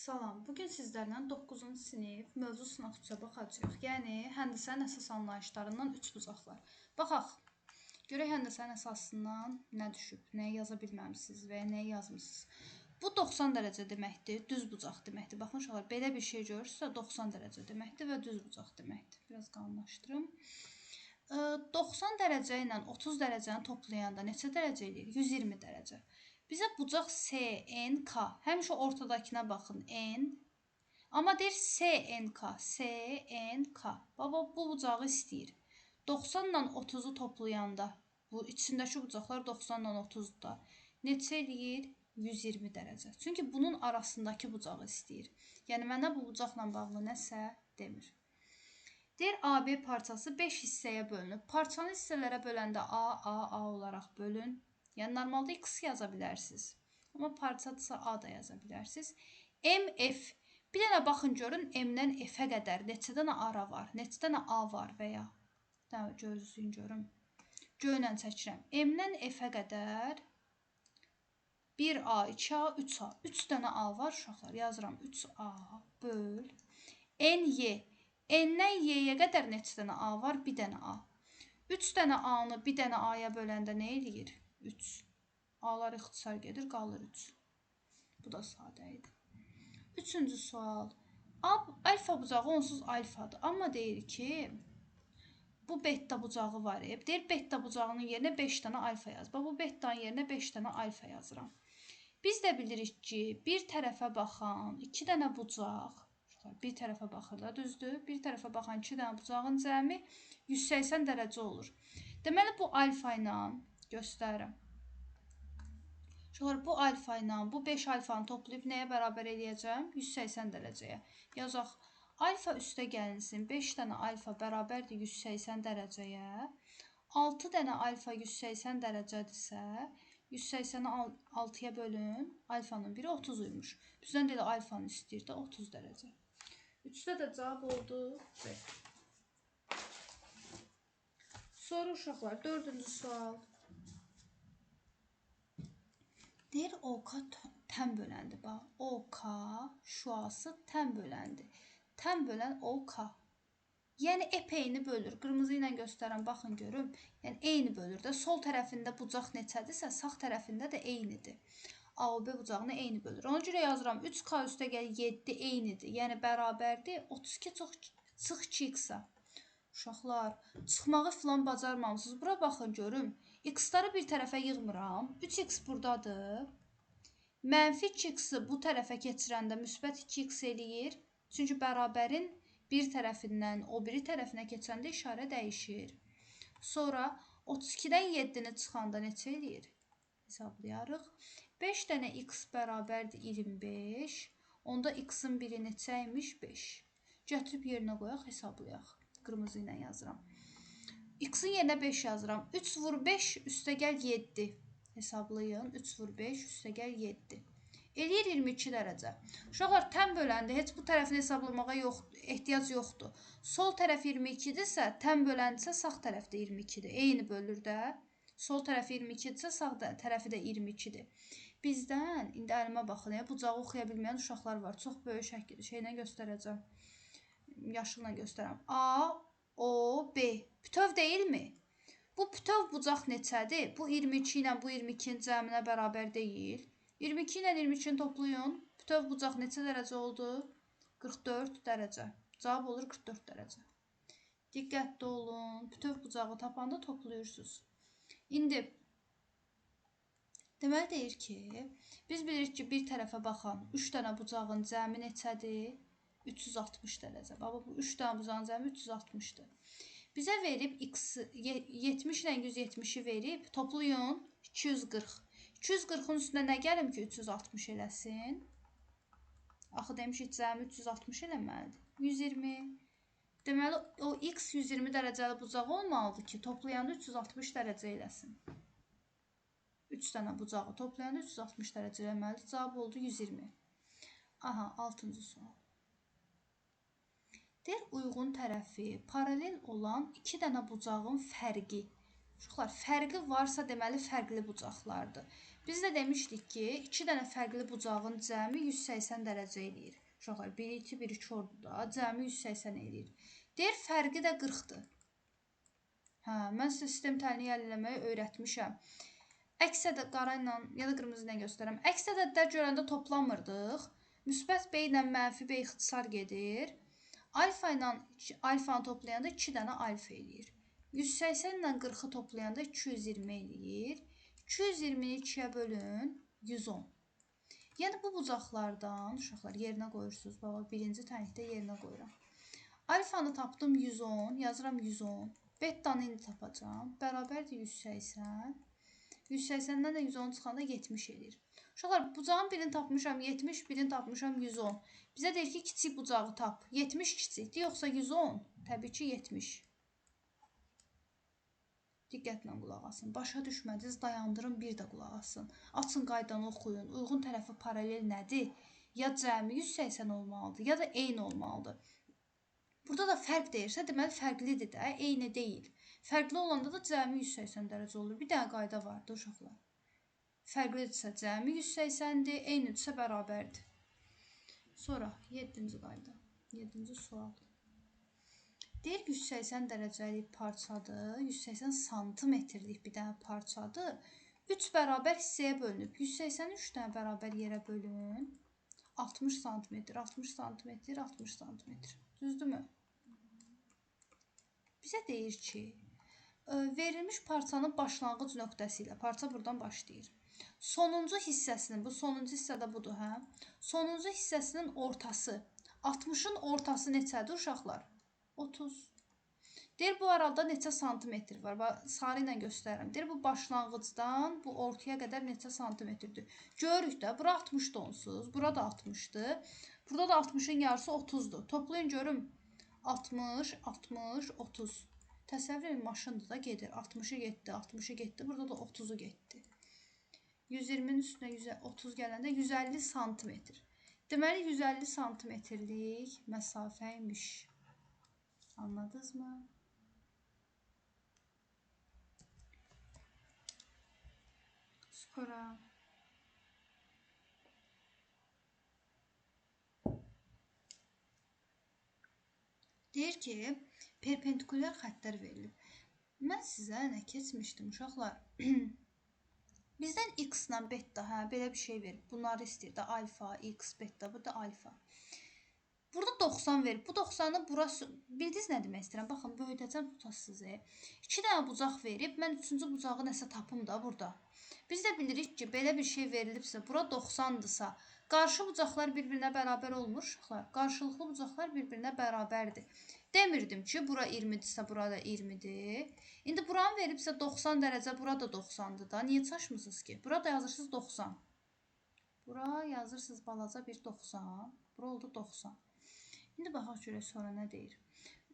Salam, bugün sizlərlə 9-cu sinif mövzu sınaqçıya baxacağıq. Yəni, həndəsənin əsas anlayışlarından 3 bucaqlar. Baxaq, görək həndəsənin əsasından nə düşüb, nəyi yaza bilməmisiniz və ya nəyi yazmısınız. Bu 90 dərəcə deməkdir, düz bucaq deməkdir. Baxın, uşaqlar, belə bir şey görürsünüzsə 90 dərəcə deməkdir və düz bucaq deməkdir. Biraz qalınlaşdırım. 90 dərəcə ilə 30 dərəcəni toplayanda neçə dərəcə eləyir? 120 dərəcə. Bizə bucaq SNK, həmişə ortadakına baxın, N. Amma deyir SNK, SNK. Baba, bu bucağı istəyir. 90 ilə 30-u toplayanda, bu içindəki bucaqlar 90 ilə 30-da, neçə eləyir? 120 dərəcə. Çünki bunun arasındakı bucağı istəyir. Yəni, mənə bu bucaqla bağlı nəsə demir. Deyir, AB parçası 5 hissəyə bölünüb. Parçanı hissələrə böləndə A olaraq bölün. Yəni, normalda X yaza bilərsiniz. Amma parçadırsa A da yaza bilərsiniz. MF. Bir dənə baxın, görün, M-dən F-ə qədər neçə dənə ara var, neçə dənə A var və ya. Gözlüyün, görün. Göylə çəkirəm. M-dən F-ə qədər 1A, 2A, 3A. 3 dənə A var, uşaqlar. Yazıram 3A böl. NY. N-dən Y-yə qədər neçə dənə A var? Bir dənə A. 3 dənə A-nı bir dənə A-ya böləndə nə eləyir? 3. A-lar ixtisar gedir, qalır 3. Bu da sadə idi. Üçüncü sual. Alfa bucağı onsuz alfadır. Amma deyir ki, bu beta bucağı var. Deyir, beta bucağının yerinə 5 dənə alfa yaz. Bu betanın yerinə 5 dənə alfa yazıram. Biz də bilirik ki, bir tərəfə baxan 2 dənə bucaq, bir tərəfə baxır da, düzdür? Bir tərəfə baxan 2 dənə bucağın cəmi 180 dərəcə olur. Deməli, bu alfa ilə göstərirəm. Uşaqlar, bu alfa ilə bu 5 alfanı toplayıb nəyə bərabər eləyəcəm? 180 dərəcəyə. Yazaq, alfa üstə gəlinsin. 5 dənə alfa bərabərdir 180 dərəcəyə. 6 dənə alfa 180 dərəcədirsə, 180-i 6-ya bölün. Alfanın biri 30 uymuş. Bizdən deyil, alfanı istəyir də 30 dərəcə. 3-də də cavab oldu B. Sonra uşaqlar, 4-cü sual. Deyir, OK tən böləndir. Bax, OK şüası tən böləndir. Tən bölən OK. Yəni, eyni bölür. Qırmızı ilə göstərəm, baxın, görün. Yəni, eyni bölür də. Sol tərəfində bucaq neçədirsə, sağ tərəfində də eynidir. AOB bucağını eyni bölür. Ona görə yazıram, 3K üstə gəl 7 eynidir. Yəni, bərabərdir. 32 çıx 2X-a. Uşaqlar, çıxmağı filan bacarmamısınız. Bura baxın, görün. X-ları bir tərəfə yığmıram. 3X buradadır. Mənfi 2X-i bu tərəfə keçirəndə müsbət 2X eləyir. Çünki bərabərin bir tərəfindən o biri tərəfinə keçəndə işarə dəyişir. Sonra 32-dən 7-ni çıxanda neçə eləyir? Hesablayarıq. 5 dənə X bərabərdir 25. Onda X-in biri neçəymiş? 5. Gətirib yerinə qoyaq, hesablayaq. Qırmızı ilə yazıram. X-in yerinə 5 yazıram. 3 vur 5 üstə gəl 7. Hesablayın. 3 vur 5 üstə gəl 7. Eləyir 22 dərəcə. Uşaqlar, tən böləndə heç bu tərəfini hesablamağa ehtiyac yoxdur. Sol tərəf 22-dirsə, tən böləndirsə, sağ tərəf də 22-dir. Eyni bölür də. Sol tərəf 22-dirsə, sağ tərəfi də 22-dir. Bizdən, indi əlimə baxın, bucağı oxuya bilməyən uşaqlar var. Çox böyük şeylə göstərəcəm. Yaşılla göstərəm. A, O, B. Bütöv deyilmi? Bu bütöv bucaq neçədir? Bu 22 ilə bu 22-nin cəminə bərabər deyil. 22 ilə 22-ni toplayın. Bütöv bucaq neçə dərəcə oldu? 44 dərəcə. Cavab olur 44 dərəcə. Diqqətli olun. Bütöv bucağı tapanda toplayırsınız. İndi, deməli deyir ki, biz bilirik ki, bir tərəfə baxan 3 dənə bucağın cəmi neçədir? 360 dərəcə. Baba, bu 3 dənə bucağın cəmi 360-dır. Bizə verib X 70 ilə 170-i verib, toplayın 240. 240-ın üstünə nə gəlim ki, 360 eləsin? Axı demişik, cəmi 360 eləməlidir. 120. Deməli, o X 120 dərəcəli bucağı olmalıdır ki, toplayanda 360 dərəcə eləsin. 3 dənə bucağı toplayanda 360 dərəcə eləməlidir. Cavab oldu 120. Aha, 6-cı sual. Deyir, uyğun tərəfi paralel olan 2 dənə bucağın fərqi. Uşaqlar, fərqi varsa deməli fərqli bucaqlardır. Biz də demişdik ki, 2 dənə fərqli bucağın cəmi 180 dərəcə eləyir. Uşaqlar, 1 2 1 2 oldu da, cəmi 180 eləyir. Deyir, fərqi də 40-dır. Hə, mən sizə sistem təlini həll eləməyi öyrətmişəm. Əks ədəd qara ilə ya da qırmızı ilə göstərəm. Əks ədədlər görəndə toplamırdıq. Müsbət B ilə mənfi B ixtisar gedir. Alfa ilə alfanı toplayanda 2 dənə alfa eləyir. 180 ilə 40-ı toplayanda 220 eləyir. 220-ni 2-yə bölün, 110. Yəni bu bucaqlardan, uşaqlar, yerinə qoyursunuz. Baba, birinci tənlikdə yerinə qoyuram. Alfanı tapdım 110, yazıram 110. Bettanı indi tapacam. Bərabərdir 180. 180-dən də 110 çıxanda 70 eləyir. Uşaqlar, bucağın birini tapmışam 70, birini tapmışam 110. Bizə deyir ki, kiçik bucağı tap. 70 kiçikdir, yoxsa 110? Təbii ki, 70. Diqqətlə qulaq asın. Başa düşmədiniz, dayandırın, bir də qulaq asın. Açın qaydanı oxuyun. Uyğun tərəfi paralel nədir? Ya cəmi 180 olmalıdır, ya da eyni olmalıdır. Burada da fərq deyirsə, deməli fərqlidir də, eyni deyil. Fərqli olanda da cəmi 180 dərəcə olur. Bir dənə qayda vardı uşaqlar. Fərqlidirsə cəmi 180-dir, eynidirsə bərabərdir. Sonra 7-ci qayda, 7-ci sual. Deyir 180 dərəcəlik parçadır, 180 santimetrlik bir dənə parçadır. 3 bərabər hissəyə bölünüb. 180-i 3 dənə bərabər yerə bölün. 60 santimetr, 60 santimetr, 60 santimetr. Düzdürmü? Bizə deyir ki, verilmiş parçanın başlanğıc nöqtəsi ilə, parça buradan başlayır. Sonuncu hissəsinin, bu sonuncu hissədə budur, hə? Sonuncu hissəsinin ortası, 60-ın ortası neçədir uşaqlar? 30. Deyir, bu arada neçə santimetr var? Sarı ilə göstərirəm. Deyir, bu başlanğıcdan bu ortaya qədər neçə santimetrdir? Görürük də, bura 60 donsuz, bura da 60-dır. Burada da 60-ın yarısı 30-dur. Toplayın görüm. 60, 60, 30. Təsəvvür edin, maşındır da gedir. 60-ı getdi, 60-ı getdi. Burada da 30-u getdi. 120-nin üstünə 30 gələndə 150 santimetr. Deməli, 150 santimetrlik məsafəymiş. Anladınız mı? Sonra deyir ki, perpendikulyar xəttlər verilib. Mən sizə nə keçmişdim uşaqlar? Bizdən x ilə beta, hə, belə bir şey verib. Bunları istəyir də alfa, x, beta, bu da alfa. Burada 90 verib. Bu 90-ı burası, bildiniz nə demək istəyirəm? Baxın, böyüdəcəm, tutasınız. 2 dənə bucaq verib, mən 3-cü bucağı nəsə tapım da burada. Biz də bilirik ki, belə bir şey verilibsə, bura 90-dırsa, qarşı bucaqlar bir-birinə bərabər olmur, uşaqlar. Qarşılıqlı bucaqlar bir-birinə bərabərdir. Demirdim ki, bura 20-dirsə, bura da 20-dir. İndi buranı veribsə 90 dərəcə, bura da 90-dır da. Niyə çaşmısınız ki? Burada yazırsınız 90. Bura yazırsınız balaca bir 90. Bura oldu 90. İndi baxaq görək sonra nə deyir.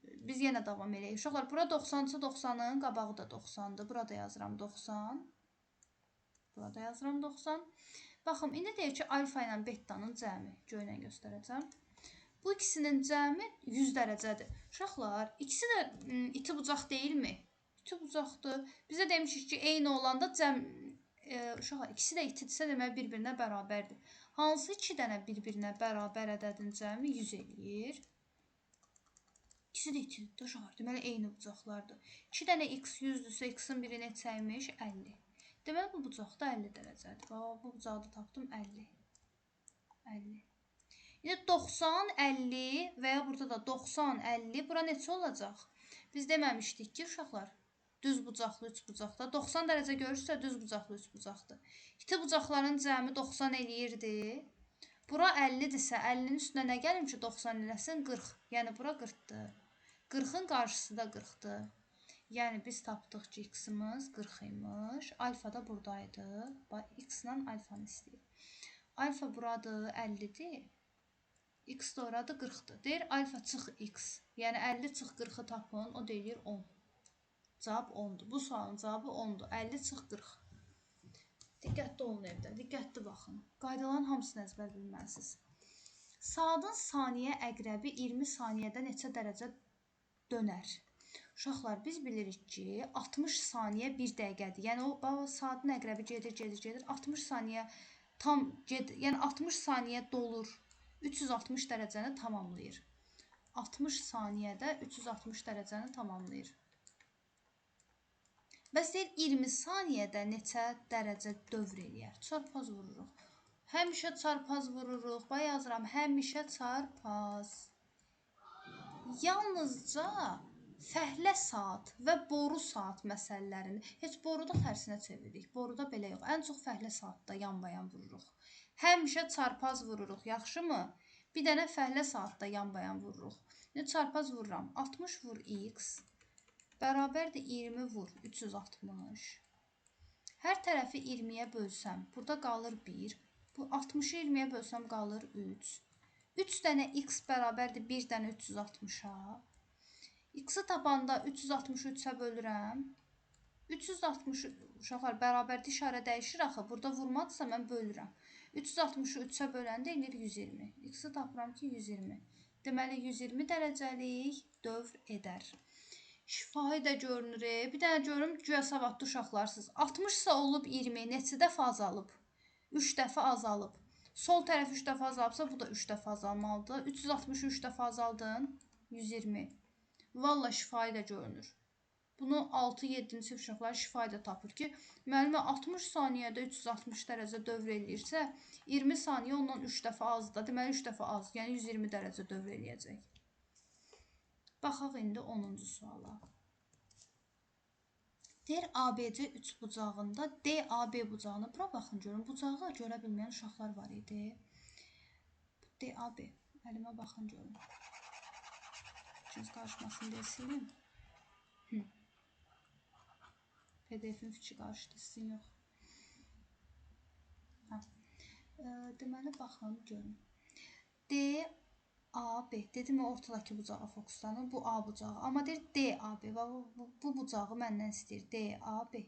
Biz yenə davam edək. Uşaqlar, bura 90-sı 90-ın qabağı da 90-dır. Burada yazıram 90. Burada yazıram 90. Baxın, indi deyir ki, alfa ilə bettanın cəmi. Göynən göstərəcəm. Bu ikisinin cəmi 100 dərəcədir. Uşaqlar, ikisi də iti bucaq deyilmi? İti bucaqdır. Bizə demişik ki, eyni olanda uşaqlar, ikisi də itidirsə demək bir-birinə bərabərdir. Hansı 2 dənə bir-birinə bərabər ədədin cəmi 100 eləyir? İkisi də itidir uşaqlar. Deməli, eyni bucaqlardır. 2 dənə x 100-dürsə, x-in biri neçəymiş? 50. Deməli, bu bucaq da 50 dərəcədir. Bu bucağı da tapdım 50. 50. Yəni 90, 50 və ya burada da 90, 50. Bura neçə olacaq? Biz deməmişdik ki, uşaqlar, düz bucaqlı, üç bucaqda. 90 dərəcə görürsə, düz bucaqlı, üç bucaqdır. İti bucaqların cəmi 90 eləyirdi. Bura 50-dirsə, 50-nin üstünə nə gəlim ki, 90 eləsin? 40. Yəni, bura 40-dır. 40-ın qarşısı da 40-dır. Yəni, biz tapdıq ki, x-imiz 40 imiş. Alfa da buradaydı. X ilə alfanı istəyir. Alfa buradır, 50-dir. X da orada 40-dır. Deyir, alfa çıx x. Yəni, 50 çıx 40-ı tapın. O deyir 10. Cavab 10-dur. Bu sualın cavabı 10-dur. 50 çıx 40. Diqqətli olun evdə. Diqqətli baxın. Qaydaların hamısını əzbər bilməlisiniz. Saatın saniyə əqrəbi 20 saniyədə neçə dərəcə dönər? Uşaqlar, biz bilirik ki 60 saniyə 1 dəqiqədir. Yəni o saatın əqrəbi gedir. 60 saniyə tam yəni 60 saniyə dolur. 360 dərəcəni tamamlayır. 60 saniyədə 360 dərəcəni tamamlayır. Bəs deyir 20 saniyədə neçə dərəcə dövr eləyər? Çarpaz vururuq. Həmişə çarpaz vururuq. Bax yazıram, həmişə çarpaz. Yalnızca fəhlə saat və boru saat məsələlərini heç boruda tərsinə çeviririk. Boruda belə yox. Ən çox fəhlə saatda yanbayan vururuq. Həmişə çarpaz vururuq, yaxşımı? Bir dənə fəhlə saatda yanbayan vururuq. Çarpaz vururam. 60 vur x bərabərdir 20 vur 360. Hər tərəfi 20-yə bölsəm, burada qalır 1. Bu 60-ı 20-yə bölsəm qalır 3. 3 dənə x bərabərdir 1 dənə 360-a. X-i tapanda 360-ı 3-ə bölürəm. 360 uşaqlar bərabərdə işarə dəyişir axı. Burada vurmadırsa mən bölürəm. 360-ı 3-ə böləndə eləyir 120. X-i tapıram ki 120. Deməli 120 dərəcəlik dövr edər. Şifahi də görünür. Bir dənə görüm güya savadlı uşaqlarsınız. 60 isə olub 20. Neçə dəfə azalıb? 3 dəfə azalıb. Sol tərəf 3 dəfə azalıbsa bu da 3 dəfə azalmalıdır. 360-ı 3 dəfə azaldın. 120. Valla şifahi də görünür. Bunu 6-7-ci sinif uşaqları şifahi də tapır ki, müəllimə 60 saniyədə 360 dərəcə dövr eləyirsə, 20 saniyə ondan 3 dəfə azdır. Deməli 3 dəfə az, yəni 120 dərəcə dövr eləyəcək. Baxaq indi 10-cu suala. Deyir ABC üçbucağında DAB bucağına, bura baxın görün, bucağı görə bilməyən uşaqlar var idi. DAB, əlimə baxın görün. Cüz qarışmasın deyə silim. PDF-in fikri qarışdı, sizin yox. Deməli, baxın, görün. DAB, dedim ortadakı bucağa fokuslanır, bu A bucağı. Amma deyir DAB, bu bucağı məndən istəyir, DAB.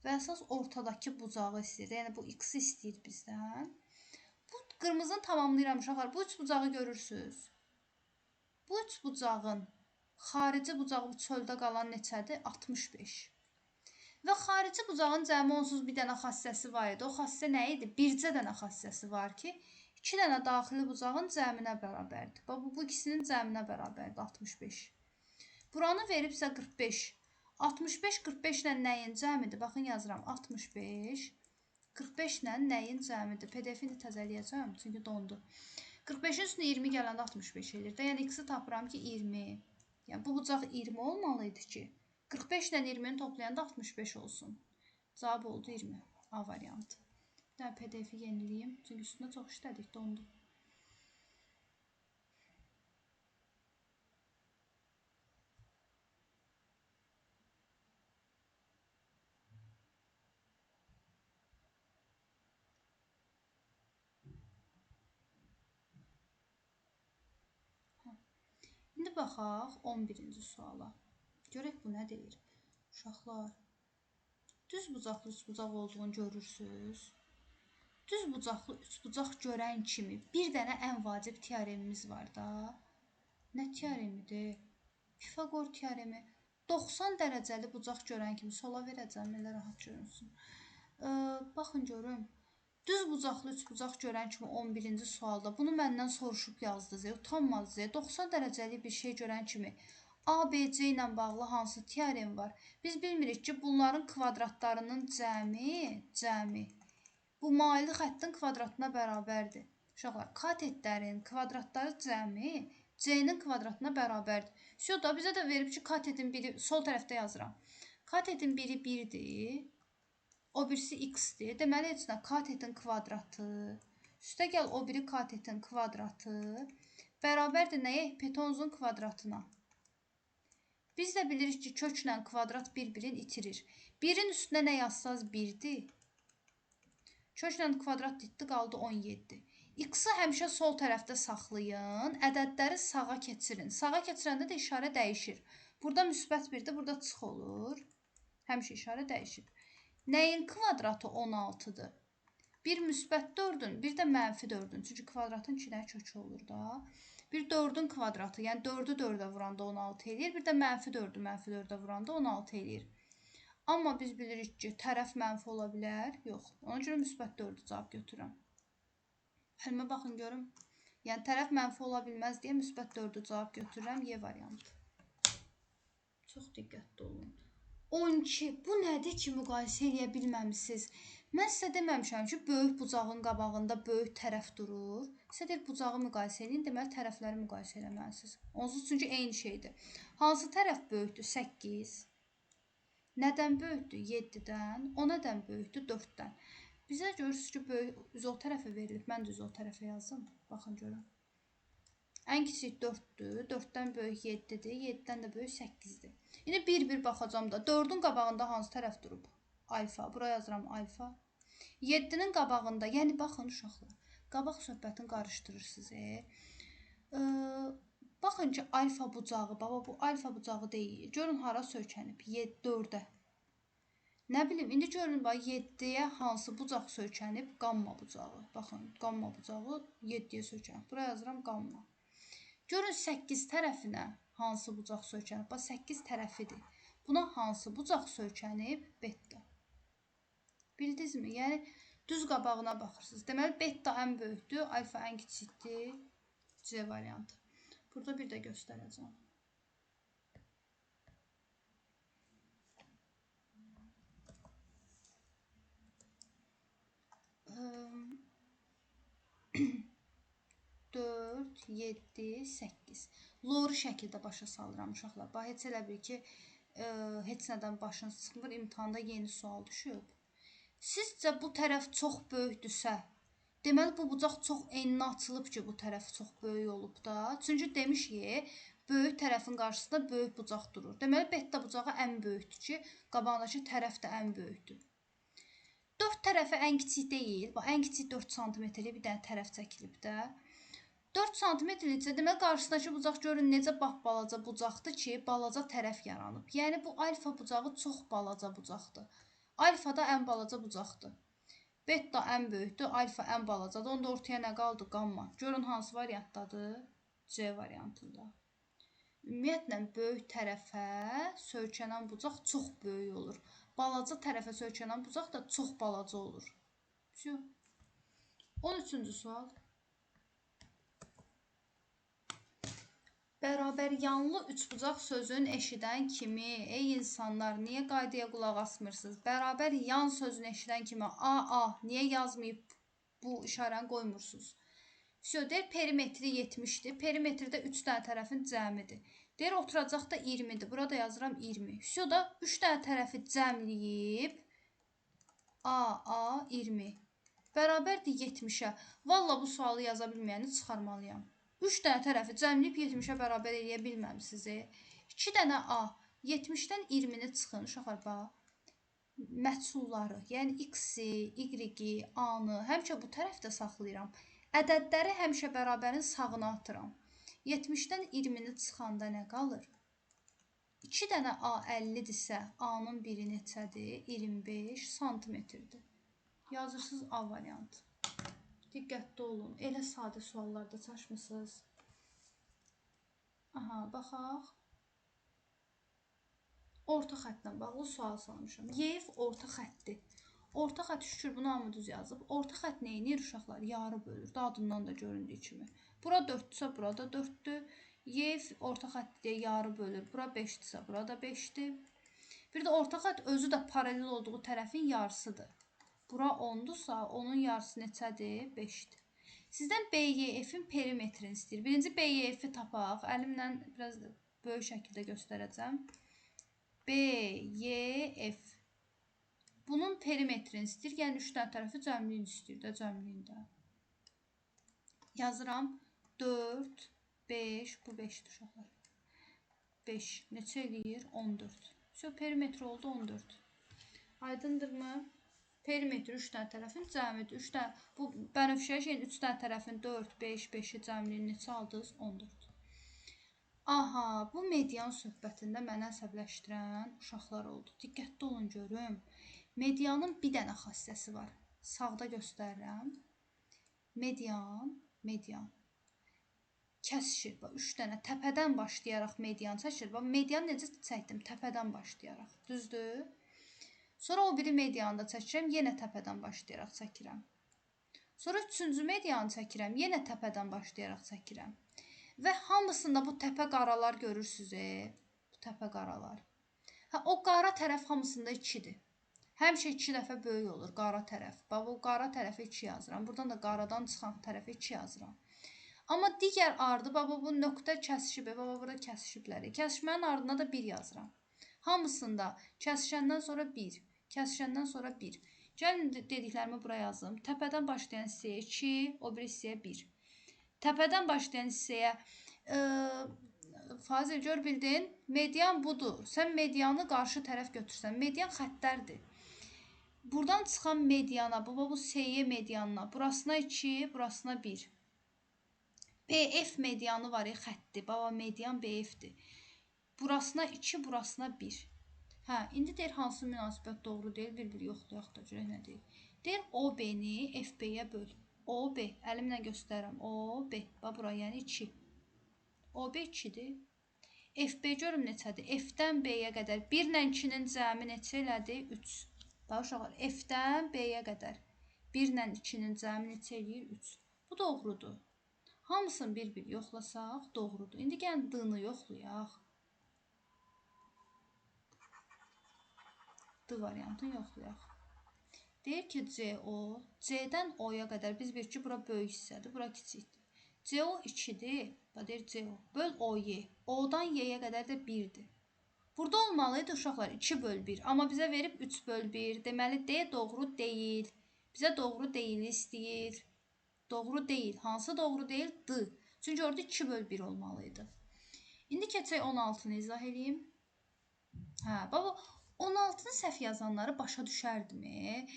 Və əsas ortadakı bucağı istəyir, yəni bu X-i istəyir bizdən. Bu qırmızını tamamlayıram uşaqlar, bu üç bucağı görürsünüz. Bu üç bucağın xarici bucağı çöldə qalan neçədir? 65. Və xarici bucağın cəmi onsuz bir dənə xassəsi var idi. O xassə nə idi? Bircə dənə xassəsi var ki, 2 dənə daxili bucağın cəminə bərabərdir. Bu ikisinin cəminə bərabərdir 65. Buranı veribsə 45. 65 45 ilə nəyin cəmidir? Baxın yazıram 65. 45 ilə nəyin cəmidir? PDF-ini təzələyəcəm, çünki dondu. 45-in üstünə 20 gələndə 65 edir də. Yəni x-i tapıram ki 20. Yəni bu bucaq 20 olmalıydı ki 45 ilə 20-ni toplayanda 65 olsun. Cavab oldu 20. A variantı. Bir daha PDF-i yeniləyim. Çünki üstünə çox işlədik, dondu. İndi baxaq 11-ci suala. Görək bu nə deyir? Uşaqlar, düz bucaqlı üçbucaq olduğunu görürsünüz. Düz bucaqlı üçbucaq görən kimi bir dənə ən vacib teoremimiz var da. Nə teoremidir? Pifaqor teoremi. 90 dərəcəli bucaq görən kimi sola verəcəm, elə rahat görünsün. Baxın görün. Düz bucaqlı üçbucaq görən kimi 11-ci sualda bunu məndən soruşub yazdınız. Utanmaz. 90 dərəcəli bir şey görən kimi ABC ilə bağlı hansı teorem var? Biz bilmirik ki, bunların kvadratlarının cəmi bu maili xəttin kvadratına bərabərdir. Uşaqlar, katetlərin kvadratları cəmi C-nin kvadratına bərabərdir. Şurada bizə də verib ki, katetin biri, sol tərəfdə yazıram. Katetin biri 1-dir, o birisi x-dir. Deməli, heç nə, katetin kvadratı, üstə gəl o biri katetin kvadratı, bərabərdir nəyə? Hipotenuzun kvadratına. Biz də bilirik ki, köklə kvadrat bir-birini itirir. 1-in üstünə nə yazsaz 1-dir. Köklə kvadrat etdi, qaldı 17. X-i həmişə sol tərəfdə saxlayın, ədədləri sağa keçirin. Sağa keçirəndə də işarə dəyişir. Burada müsbət 1-dir, burada çıx olur. Həmişə işarə dəyişir. Nəyin kvadratı 16-dır? Bir müsbət 4-ün, bir də mənfi 4-ün. Çünki kvadratın 2 dənə kökü olur da. Bir 4-ün kvadratı, yəni 4-ü 4-ə vuranda 16 eləyir. Bir də -4-ü -4-ə vuranda 16 eləyir. Amma biz bilirik ki, tərəf mənfi ola bilər. Yox. Ona görə müsbət 4-ü cavab götürürəm. Həlimə baxın görüm. Yəni tərəf mənfi ola bilməz deyə müsbət 4-ü cavab götürürəm. Y variantı. Çox diqqətli olun. 12. Bu nədir ki, müqayisə edə bilməmisiniz? Mən sizə deməmişəm ki, böyük bucağın qabağında böyük tərəf durur. Sizə deyir, bucağı müqayisə edin, deməli tərəfləri müqayisə eləməlisiniz. Onsuz çünki eyni şeydir. Hansı tərəf böyükdür? 8. Nədən böyükdür? 7-dən. O nədən böyükdür? 4-dən. Bizə görürsünüz ki, böyük üzol tərəfə verilib. Mən də üzol tərəfə yazdım. Baxın görün. Ən kiçik 4-dür. 4-dən böyük 7-dir. 7-dən də böyük 8-dir. İndi bir-bir baxacam da. 4-ün qabağında hansı tərəf durub? Alfa. Buraya yazıram alfa. 7-nin qabağında, yəni baxın uşaqlar. Qabaq söhbətini qarışdırırsınız. Baxın ki, alfa bucağı, baba bu alfa bucağı deyil. Görün hara söykənib? 4-ə. Nə bilim, indi görün bax 7-yə hansı bucaq söykənib? Qamma bucağı. Baxın, qamma bucağı 7-yə söykənib. Buraya yazıram qamma. Görün 8 tərəfinə hansı bucaq söykənib? Bax 8 tərəfidir. Buna hansı bucaq söykənib? Beta. Bildinizmi? Yəni düz qabağına baxırsınız. Deməli beta ən böyükdür, alfa ən kiçikdir. C variantı. Burada bir də göstərəcəm. Dörd, 7, 8. Lori şəkildə başa salıram uşaqlar. Bax, heç elə bil ki, heç nədən başınız çıxmır, imtihanda yeni sual düşüb. Sizcə bu tərəf çox böyükdürsə, deməli bu bucaq çox enli açılıb ki, bu tərəf çox böyük olub da. Çünki demişik, böyük tərəfin qarşısında böyük bucaq durur. Deməli beta bucağı ən böyükdür ki, qabağındakı tərəf də ən böyükdür. 4 tərəfi ən kiçik deyil. Bax, ən kiçik 4 sm-lik bir dənə tərəf çəkilib də. 4 sm-liksə, deməli qarşısındakı bucaq görün necə bax balaca bucaqdır ki, balaca tərəf yaranıb. Yəni bu alfa bucağı çox balaca bucaqdır. Alfa da ən balaca bucaqdır. Beta ən böyükdür, alfa ən balacadır. Onda ortaya nə qaldı? Qamma. Görün hansı variantdadır? C variantında. Ümumiyyətlə, böyük tərəfə söykənən bucaq çox böyük olur. Balaca tərəfə söykənən bucaq da çox balaca olur. 13-cü sual. Bərabəryanlı üçbucaq sözün eşidən kimi, ey insanlar, niyə qaydaya qulaq asmırsınız? Bərabər yan sözünü eşidən kimi, niyə yazmayıb bu işarəni qoymursunuz? Deyir, perimetri 70-dir. Perimetrdə 3 dənə tərəfin cəmidir. Deyir, oturacaq da 20-dir. Burada yazıram 20. Da 3 dənə tərəfi cəmləyib, 20. Bərabərdir 70-ə. Valla bu sualı yaza bilməyəni çıxarmalıyam. 3 dənə tərəfi cəmləyib 70-ə bərabər eləyə bilməmisiniz. 2 dənə A. 70-dən 20-ni çıxın. Uşaqlar, bax. Məhsulları, yəni X-i, Y-i, A-nı həmişə bu tərəfdə saxlayıram. Ədədləri həmişə bərabərin sağına atıram. 70-dən 20-ni çıxanda nə qalır? 2 dənə A 50-dirsə, A-nın biri neçədir? 25 sm-dir. Yazırsınız A variantı. Diqqətli olun. Elə sadə suallarda çaşmısınız. Baxaq. Orta xəttlə bağlı sual salmışam. Y orta xəttdir. Orta xətt şükür bunu hamı düz yazıb. Orta xətt neyinir uşaqlar? Yarı bölür. Adından da göründüyü kimi. Bura 4-dürsə, burada 4-dür. Y orta xətt deyə yarı bölür. Bura 5-dirsə, burada 5-dir. Bir də orta xətt özü də paralel olduğu tərəfin yarısıdır. Bura 10-dursa, onun yarısı neçədir? 5-dir. Sizdən BYF-in perimetrini istəyir. Birinci BYF-i tapaq. Əlimlə biraz böyük şəkildə göstərəcəm. BYF. Bunun perimetrini istəyir. Yəni 3 dənə tərəfi cəmliyin istəyir də, cəmliyində. Yazıram 4, 5, bu 5-dir uşaqlar. 5 neçə eləyir? 14. Perimetri oldu 14. Aydındırmı? Perimetri 3 dənə tərəfin cəmidir. 3 dənə, bu bənövşəyə şeyin 3 dənə tərəfin 4, 5, 5-i cəmliyin neçə aldınız? 14. Bu median söhbətində mənə əsəbləşdirən uşaqlar oldu. Diqqətli olun görüm. Medianın bir dənə xassəsi var. Sağda göstərirəm. Median. kəsişir. Bax 3 dənə təpədən başlayaraq median çəkir. Bax medianı necə çəkdim? Təpədən başlayaraq. Düzdür? Sonra o biri medianı da çəkirəm, yenə təpədən başlayaraq çəkirəm. Sonra 3-cü medianı çəkirəm, yenə təpədən başlayaraq çəkirəm. Və hamısında bu təpə qaralar görürsünüz. Bu təpə qaralar. O qara tərəf hamısında 2-dir. Həmişə 2 dəfə böyük olur qara tərəf. Bax bu qara tərəfə 2 yazıram. Buradan da qaradan çıxan tərəfə 2 yazıram. Amma digər ardı, bax bu nöqtə kəsişib, bax burada kəsişiblər. Kəsişmənin ardına da 1 yazıram. Hamısında kəsişəndən sonra 1, kəsişəndən sonra 1. Gəlin dediklərimi bura yazım. Təpədən başlayan hissəyə 2, o bir hissəyə 1. Təpədən başlayan hissəyə Fazil gör bildin, median budur. Sən medianı qarşı tərəf götürsən. Median xəttlərdir. Buradan çıxan mediana, bu SY medianına, burasına 2, burasına 1. BF medianı var ya, xətti. Baba median BF-dir. Burasına 2, burasına 1. Hə, indi deyir hansı münasibət doğru deyil, bir-bir yoxlayaq da görək nə deyir. Deyir OB-ni FB-yə böl. OB, əlimlə göstərirəm. OB, bax bura, yəni 2. OB 2-dir. FB görüm neçədir? F-dən B-yə qədər 1 ilə 2-nin cəmi neçə elədi? 3. Bax uşaqlar, F-dən B-yə qədər 1 ilə 2-nin cəmi neçə eləyir? 3. Bu doğrudur. Hamısını bir-bir yoxlasaq doğrudur. İndi gəlin D-ni yoxlayaq. D variantını yoxlayaq. Deyir ki, CO, C-dən O-ya qədər biz bir ki, bura böyük hissədir, bura kiçikdir. CO 2-dir, deyir CO, böl OY. O-dan Y-yə qədər də 1-dir. Burada olmalıydı uşaqlar 2 böl 1, amma bizə verib 3 böl 1. Deməli, D doğru deyil. Bizə doğru deyil istəyir. Doğru deyil. Hansı doğru deyil? D. Çünki orada 2 böl 1 olmalıydı. İndi keçək 16-nı izah edeyim. Hə, baba, 16-nı səhv yazanları başa düşərdimi?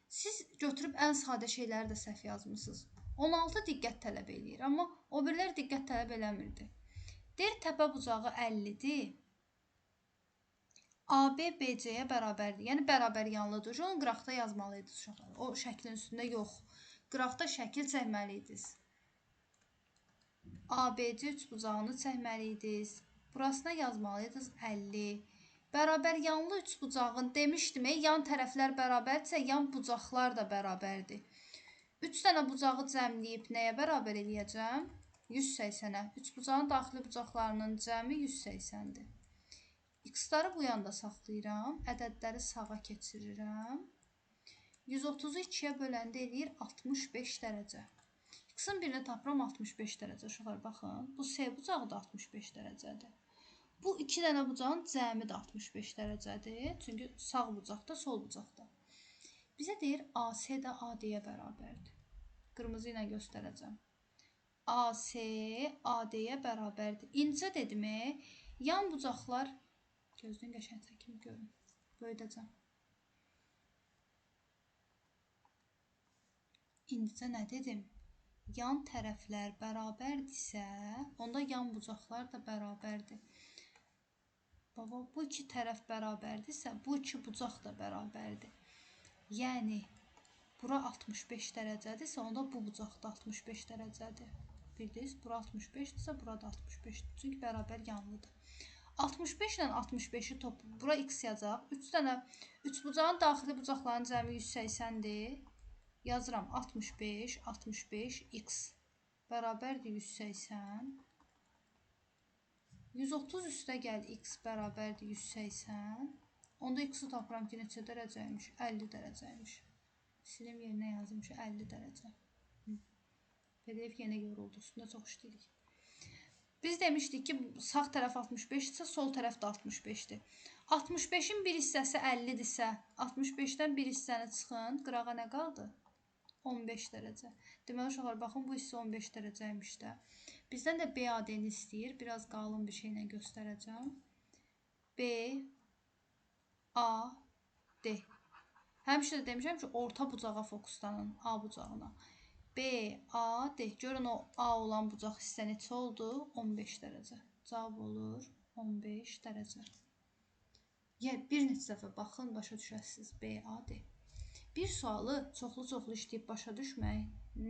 Siz götürüb ən sadə şeyləri də səhv yazmısınız. 16 diqqət tələb eləyir, amma o birilər diqqət tələb eləmirdi. Deyir, təpə bucağı 50-dir. AB BC-yə bərabərdir. Yəni, bərabər yanlıdır. Onu qıraqda yazmalıydınız uşaqlar. O şəklin üstündə yox. Qıraqda şəkil çəkməliydiniz. ABC üçbucağını çəkməliydiniz. Burasına yazmalıydınız 50. Bərabər yanlı üçbucağın demişdim, yan tərəflər bərabərdirsə, yan bucaqlar da bərabərdir. 3 dənə bucağı cəmləyib nəyə bərabər eləyəcəm? 180-ə. Üçbucağın daxili bucaqlarının cəmi 180-dir. X-ları bu yanda saxlayıram. Ədədləri sağa keçirirəm. 130-u 2-yə böləndə eləyir 65 dərəcə. X-ın birini tapıram 65 dərəcə. Uşaqlar, baxın. Bu S bucağı da 65 dərəcədir. Bu 2 dənə bucağın cəmi də 65 dərəcədir. Çünki sağ bucaqda, sol bucaqda. Bizə deyir AC də AD-yə bərabərdir. Qırmızı ilə göstərəcəm. AC AD-yə bərabərdir. İncə dedim, yan bucaqlar gözdən qəşəng çəkim görün. Böyüdəcəm. İncə nə dedim? Yan tərəflər bərabərdirsə, onda yan bucaqlar da bərabərdir. Baba, bu iki tərəf bərabərdirsə, bu iki bucaq da bərabərdir. Yəni, bura 65 dərəcədirsə, onda bu bucaq da 65 dərəcədir. Bildiniz, bura 65-dirsə, bura da 65-dir. Çünki bərabər yanlıdır. 65 ilə 65-i toplayıb, bura x yazacaq. 3 dənə, 3 bucağın daxili bucaqlarının cəmi 180-dir. Yazıram 65, 65, x bərabərdir 180. 130 üstə gəl, x bərabərdir 180. Onda x-i tapıram ki, neçə dərəcəymiş? 50 dərəcəymiş. Silim yerinə yazılmış 50 dərəcə. PDF yenə yoruldu, üstündə çox işləyirik. Biz demişdik ki, sağ tərəf 65-dirsə, sol tərəf də 65-dir. 65-in bir hissəsi 50-dirsə, 65-dən bir hissəni çıxın, qırağa nə qaldı? 15 dərəcə. Deməli, uşaqlar, baxın, bu hissə 15 dərəcəymiş də. Bizdən də BAD-ni istəyir. Biraz qalın bir şeylə göstərəcəm. BAD. Həmişə də demişəm ki, orta bucağa fokuslanın, A bucağına. BAD. Görün o A olan bucaq hissə neçə oldu? 15 dərəcə. Cavab olur 15 dərəcə. Yəni, bir neçə dəfə baxın, başa düşəsiniz BAD. Bir sualı çoxlu-çoxlu işləyib başa düşmək,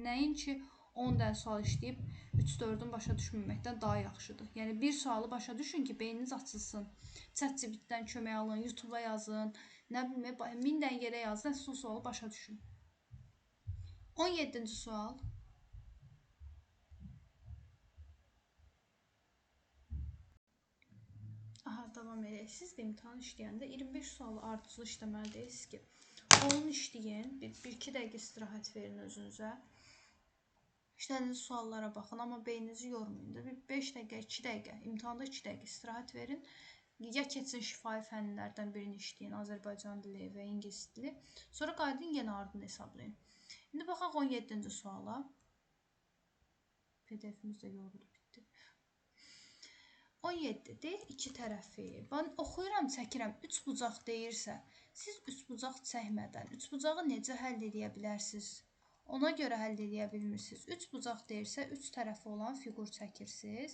nəinki 10 dənə sual işləyib 3-4-ün başa düşməməkdən daha yaxşıdır. Yəni bir sualı başa düşün ki, beyniniz açılsın. ChatGPT-dən kömək alın, YouTube-a yazın, nə bilmə, 1000 dənə yerə yazın, əsas o sualı başa düşün. 17-ci sual. Aha, davam edək. Siz də imtahan işləyəndə 25 sualı ardıcıl işləməli deyilsiniz ki, onun işləyin, 1-2 dəqiqə istirahət verin özünüzə. İşlədiyiniz suallara baxın, amma beyninizi yormayın da. 5 dəqiqə, 2 dəqiqə, imtahanda 2 dəqiqə istirahət verin. Ya keçin şifahi fənlərdən birini işləyin, Azərbaycan dili və ingilis dili. Sonra qayıdın, yenə ardını hesablayın. İndi baxaq 17-ci suala. PDF-imiz də yoruldu, bitdi. 17 deyil, 2 tərəfi. Ben oxuyuram, çəkirəm. 3 bucaq deyirsə, siz 3 bucaq çəkmədən 3 bucağı necə həll edə bilərsiniz? Ona görə həll edə bilmirsiniz. 3 bucaq deyirsə, 3 tərəfi olan fiqur çəkirsiniz.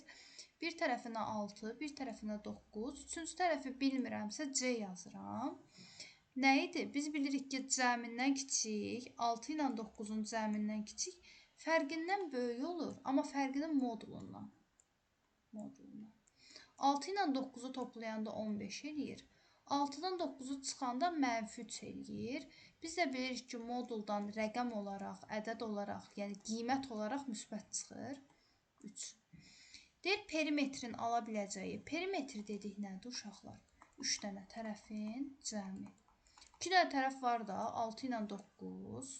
Bir tərəfinə 6, bir tərəfinə 9. Üçüncü tərəfi bilmirəmsə C yazıram. Nə idi? Biz bilirik ki, cəmindən kiçik, 6 ilə 9-un cəmindən kiçik, fərqindən böyük olur, amma fərqinin modulundan. 6 ilə 9-u toplayanda 15 eləyir. 6-dan 9-u çıxanda -3 eləyir. Biz də bilirik ki, moduldan rəqəm olaraq, ədəd olaraq, yəni qiymət olaraq müsbət çıxır. 3. Deyir, perimetrin ala biləcəyi. Perimetr dedik nədir uşaqlar? 3 dənə tərəfin cəmi. 2 dənə tərəf var da, 6 ilə 9.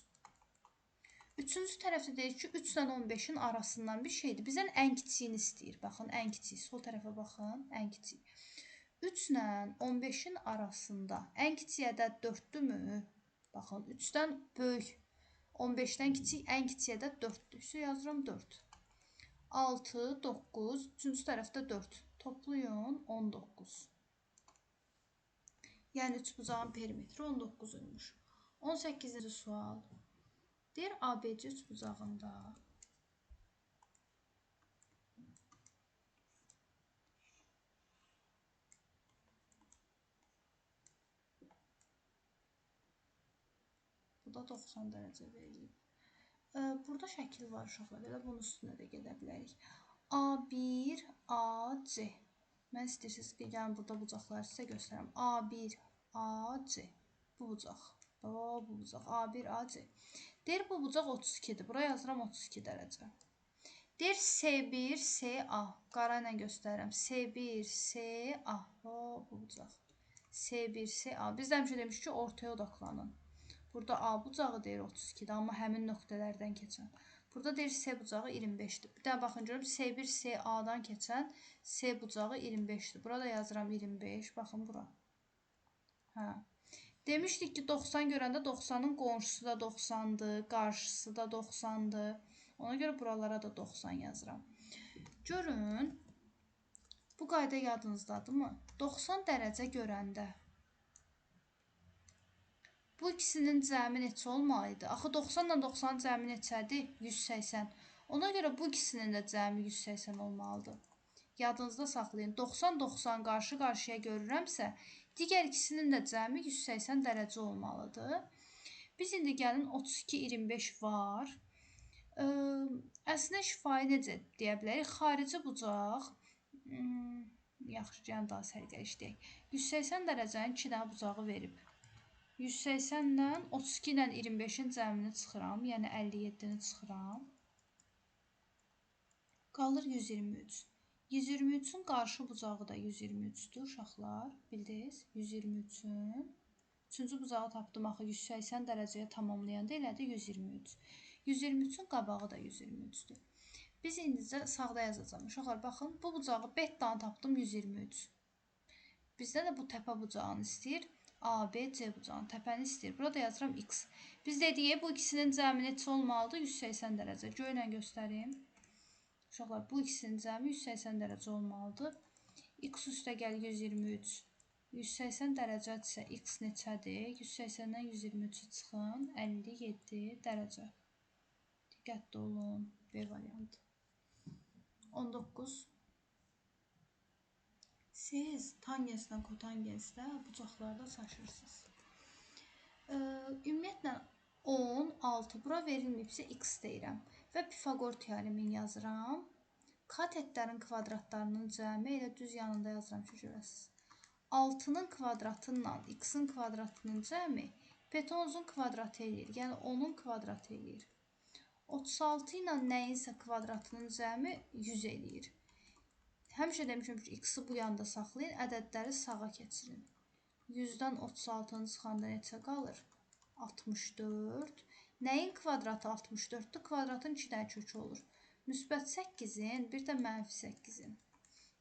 Üçüncü tərəfdə deyir ki, 3 ilə 15-in arasından bir şeydir. Bizdən ən kiçiyini istəyir. Baxın, ən kiçik. Sol tərəfə baxın, ən kiçik. 3 ilə 15-in arasında ən kiçik ədəd 4-dürmü? Baxın, 3-dən böyük, 15-dən kiçik, ən kiçik ədəd 4-dür. Üstə yazıram 4. 6, 9, üçüncü tərəfdə 4. Toplayın, 19. Yəni, 3 bucağın perimetri 19-uymuş. 18-ci sual. Deyir, ABC üçbucağında bu da 90 dərəcə verilib. Burada şəkil var uşaqlar, belə bunun üstünə də gedə bilərik. A1, AC. Mən istəyirsiniz ki, gəlin burada bucaqları sizə göstərəm. A1, AC. Bu bucaq. Bu bucaq. A1, AC. Deyir, bu bucaq 32-dir. Buraya yazıram 32 dərəcə. Deyir, C1, CA. Qara ilə göstərirəm. C1, CA. Bu bucaq. C1, CA. Biz də həmişə demişik ki, ortaya odaqlanın. Burada A bucağı deyir 32-dir, amma həmin nöqtələrdən keçən. Burada deyir, C bucağı 25-dir. Bir daha baxın, görüm, C1, CA-dan keçən C bucağı 25-dir. Burada yazıram 25. Baxın, bura. Hə. Demişdik ki, 90 görəndə 90-ın qonşusu da 90-dır, qarşısı da 90-dır. Ona görə buralara da 90 yazıram. Görün, bu qayda yadınızdadırmı? 90 dərəcə görəndə bu ikisinin cəmi neçə olmalıydı? Axı 90 ilə 90 cəmi neçədir? 180. Ona görə bu ikisinin də cəmi 180 olmalıdır. Yadınızda saxlayın. 90-90 qarşı-qarşıya görürəmsə, digər ikisinin də cəmi 180 dərəcə olmalıdır. Biz indi gəlin 32-25 var. Əslində şifahi necə deyə bilərik? Xarici bucaq, yaxşı, gəlin daha sərgəli işləyək. 180 dərəcənin 2 dənə bucağı verib. 180-dən 32 ilə 25-in cəmini çıxıram, yəni 57-ni çıxıram. Qalır 123. 123-ün qarşı bucağı da 123-dür uşaqlar. Bildiniz? 123-ün. Üçüncü bucağı tapdım, axı 180 dərəcəyə tamamlayanda elədi 123. 123-ün qabağı da 123-dür. Biz indicə sağda yazacağım. Uşaqlar, baxın, bu bucağı bettanı tapdım 123. Bizdə də bu təpə bucağını istəyir. A, B, C bucağını, təpəni istəyir. Burada yazıram X. Biz dedik, bu ikisinin cəmi neçə olmalıdır? 180 dərəcə. Göylə göstərim. Uşaqlar, bu ikisinin cəmi 180 dərəcə olmalıdır. X üstə gəl 123. 180 dərəcədirsə X neçədir? 180-dən 123-ü çıxın. 57 dərəcə. Diqqətli olun. B variantı. 19. Siz tangenslə, kotangenslə bucaqlarda çaşırsınız. Ümumiyyətlə 10, 6 bura verilməyibsə x deyirəm. və Pifaqor teoremini yazıram. Katetlərin kvadratlarının cəmi elə düz yanında yazıram ki, görəsiniz. 6-nın kvadratıyla x-in kvadratının cəmi hipotenuzun kvadratı eləyir. Yəni 10-un kvadratı eləyir. 36 ilə nəyinsə kvadratının cəmi 100 eləyir. Həmişə demişəm ki, x-i bu yanda saxlayın, ədədləri sağa keçirin. 100-dən 36-nı çıxanda neçə qalır? 64. Nəyin kvadratı 64-dür? Kvadratın 2 dənə kökü olur. Müsbət 8-in, bir də mənfi 8-in.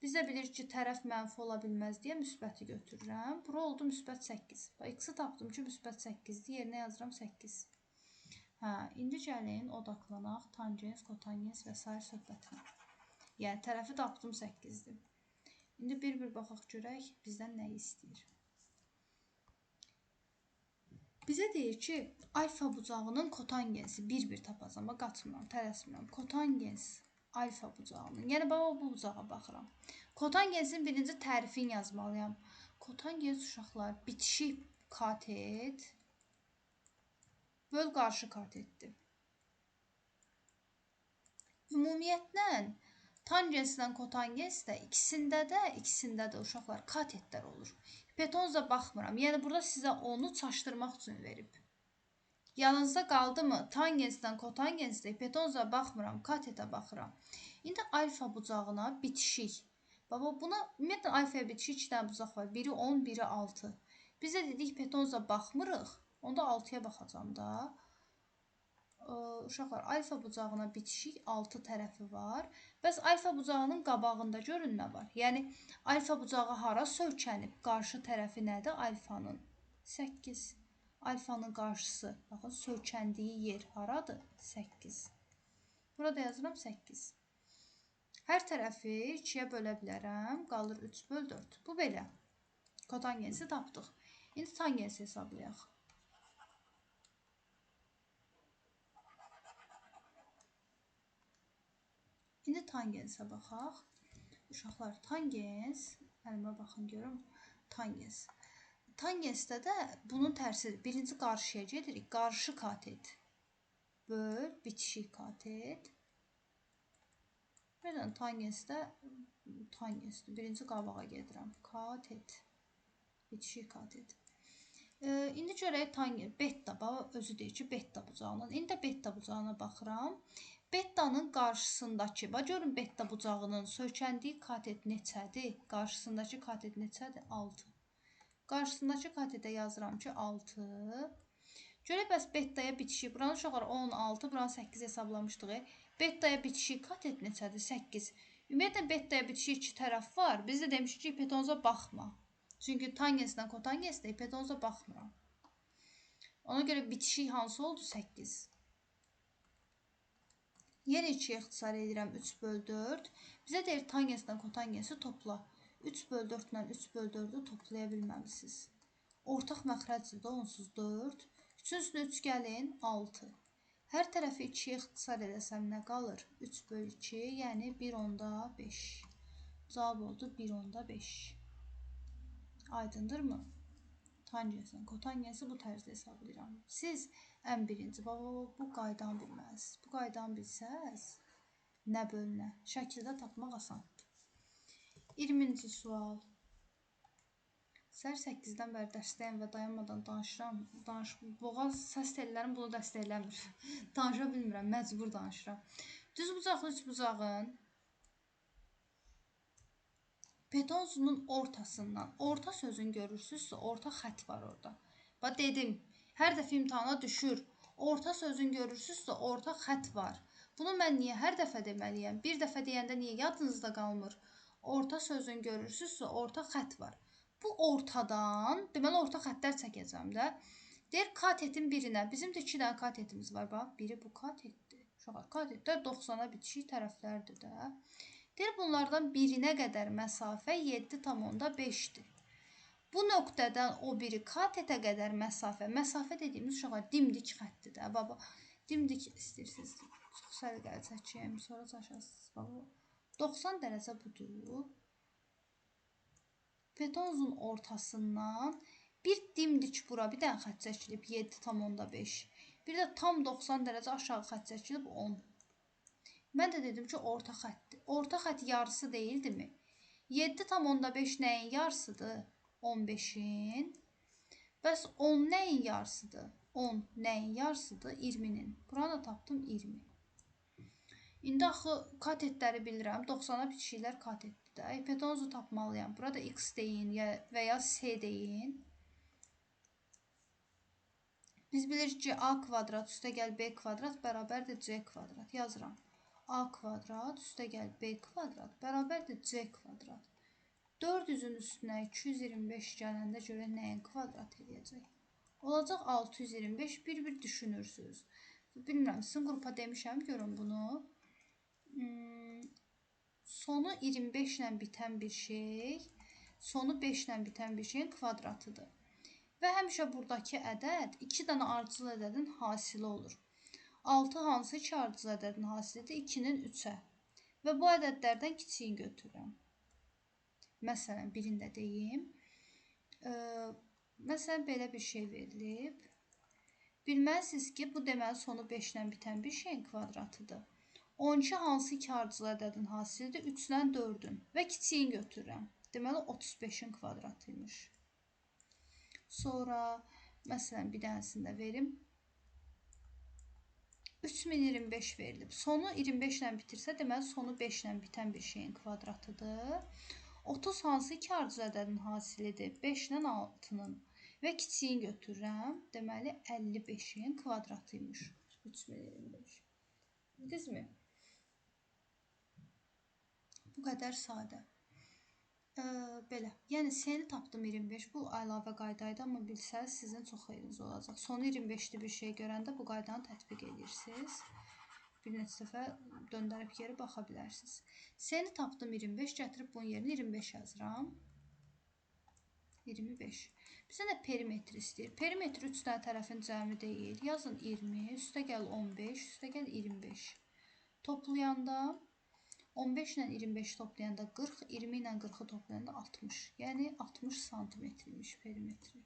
Biz də bilirik ki, tərəf mənfi ola bilməz deyə müsbəti götürürəm. Bura oldu müsbət 8. X-i tapdım ki, müsbət 8-dir. Yerinə yazıram 8. İndi gəlin odaqlanaq tangens, kotangens və s. söhbətinə. Yəni, tərəfi tapdım 8-dir. İndi bir-bir baxaq görək, bizdən nə istəyir. Bizə deyir ki, alfa bucağının kotangensi bir-bir tapacam. Qaçmıram, tələsmirəm. Kotangens alfa bucağının. Yəni, baba bu bucağa baxıram. Kotangensin birinci tərifini yazmalıyam. Kotangens uşaqlar bitişik katet böl qarşı katetdir. Ümumiyyətlə, tangenslə kotangens də ikisində də uşaqlar katetlər olur. Hipotenuza baxmıram. Yəni, burada sizə onu çaşdırmaq üçün verib. Yanınızda qaldı mı? Tangensdən kotangensdə hipotenuza baxmıram, katetə baxıram. İndi alfa bucağına bitişik. Baba, buna ümumiyyətlə alfaya bitişik 2 dənə bucaq var. Biri 10, biri 6. Biz də dedik hipotenuza baxmırıq. Onda 6-ya baxacam da. Uşaqlar, alfa bucağına bitişik 6 tərəfi var. Bəs alfa bucağının qabağında görün nə var? Yəni, alfa bucağı hara söykənib? Qarşı tərəfi nədir alfanın? 8. Alfanın qarşısı, baxın, söykəndiyi yer haradır? 8. Burada yazıram 8. Hər tərəfi 2-yə bölə bilərəm. Qalır 3 böl 4. Bu belə. Kotangensi tapdıq. İndi tangensi hesablayaq. İndi tangensə baxaq. Uşaqlar, tangens, əlimə baxın görüm, tangens. Tangensdə də bunun tərsidir. Birinci qarşıya gedirik. Qarşı katet böl bitişik katet. Məsələn, tangensdə birinci qabağa gedirəm. Katet, bitişik katet. İndi görək beta, özü deyir ki, beta bucağının. İndi də beta bucağına baxıram. Bettanın qarşısındakı, görün beta bucağının söykəndiyi katet neçədir? Qarşısındakı katet neçədir? 6. Qarşısındakı katetə yazıram ki, 6. Görək, bəs betaya bitişik. Buranı uşaqlar 16, buranı 8 hesablamışdıq. Betaya bitişik katet neçədir? 8. Ümumiyyətlə, betaya bitişik 2 tərəf var. Biz də demişik ki, hipotenuza baxma. Çünki tangenslə kotangensdə hipotenuza baxmıram. Ona görə bitişik hansı oldu? 8. Yenə 2-yə ixtisar edirəm 3 böl 4. Bizə deyir tangenslə kotangensi topla. 3 böl 4 ilə 3 böl 4-ü toplaya bilməmisiniz. Ortaq məxrəcdir də onsuz 4. 3-ün üstünə 3 gəlin 6. Hər tərəfi 2-yə ixtisar edəsəm nə qalır? 3 böl 2, yəni 1/5. Cavab oldu 1/5. Aydındırmı? Tangenslə kotangensi bu tərzdə hesablayıram. Siz ən birinci, bu qaydanı bilməlisiniz. Bu qaydanı bilsəz, nə böl nə? Şəkildə tapmaq asandır. 20-ci sual. Səhər 8-dən bəri dərsdəyəm və dayanmadan danışıram. Boğaz səs tellərim bunu dəstəkləmir. Danışa bilmirəm, məcbur danışıram. Düz bucaqlı üç bucağın hipotenuzunun ortasından, orta sözünü görürsünüzsə, orta xət var orada. Bax, dedim, hər dəfə imtahana düşür. Orta sözünü görürsünüzsə, orta xət var. Bunu mən niyə hər dəfə deməliyəm? Bir dəfə deyəndə niyə yadınızda qalmır? Orta sözünü görürsünüzsə, orta xət var. Bu ortadan, deməli, orta xətlər çəkəcəm də. Deyir, katetin birinə, bizim də 2 dənə katetimiz var, bax, biri bu katetdir. Katetlər 90-a bitişik tərəflərdir də. Deyir, bunlardan birinə qədər məsafə 7,5-dir. Bu nöqtədən o biri katetə qədər məsafə dediyimiz uşaqlar dimdik xətdir də. Baba, dimdik istəyirsiniz, çox səliqəli çəkeyim, sonra çaşasınız. Baba, 90 dərəcə budur. Hipotenuzun ortasından bir dimdik bura bir dənə xət çəkilib 7,5. Bir də tam 90 dərəcə aşağı xət çəkilib 10. Mən də dedim ki, orta xəttdir. Orta xətt yarısı deyildimi? 7,5 nəyin yarısıdır? 15-in. Bəs 10 nəyin yarısıdır? 10 nəyin yarısıdır? 20-nin. Buranı da tapdım 20. İndi axı katetləri bilirəm. 90-a bitişiklər katetdir də. Hipotenuzu tapmalıyam. Burada x deyin və ya s deyin. Biz bilirik ki, a kvadrat üstəgəl b kvadrat bərabərdir c kvadrat. Yazıram. A kvadrat üstəgəl b kvadrat bərabərdir c kvadrat. 400-ün üstünə 225 gələndə görə nəyin kvadrat eləyəcək? Olacaq 625. Bir-bir düşünürsünüz. Bilmirəm, sizin qrupa demişəm, görün bunu. Sonu 25 ilə bitən bir şey, sonu 5 ilə bitən bir şeyin kvadratıdır. Və həmişə buradakı ədəd 2 dənə ardıcıl ədədin hasili olur. 6 hansı 2 ardıcıl ədədin hasilidir? 2-nin 3-ə. Və bu ədədlərdən kiçiyi götürürəm. Məsələn, birində deyim. Məsələn, belə bir şey verilib. Bilməlisiniz ki, bu deməli sonu 5 ilə bitən bir şeyin kvadratıdır. 12 hansı 2 ardıcıl ədədin hasilidir? 3 ilə 4-ün və kiçiyini götürürəm. Deməli, 35-in kvadratıymış. Sonra, məsələn, bir dənəsində verim. 3025 verilib. Sonu 25 ilə bitirsə, deməli, sonu 5 ilə bitən bir şeyin kvadratıdır. 30 hansı 2 ardıcıl ədədin hasilidir? 5 ilə 6-nın və kiçiyini götürürəm. Deməli, 55-in kvadratıymış. 3025. Bildinizmi? Bu qədər sadə. Belə. Yəni, s-ni tapdım 25. Bu əlavə qaydaydı, amma bilsəz sizin çox xeyriniz olacaq. Sonu 25-li bir şey görəndə bu qaydanı tətbiq edirsiniz. Bir neçə dəfə döndərib geri baxa bilərsiniz. S-ni tapdım 25. Gətirib bunun yerinə 25 yazıram. 25. Bizə nə perimetr istəyir? Perimetr 3 dənə tərəfin cəmi deyil. Yazın 20, üstə gəl 15, üstə gəl 25. Toplayanda 15 ilə 25 toplayanda 40, 20 ilə 40-ı toplayanda 60. Yəni 60 santimetrmiş perimetri.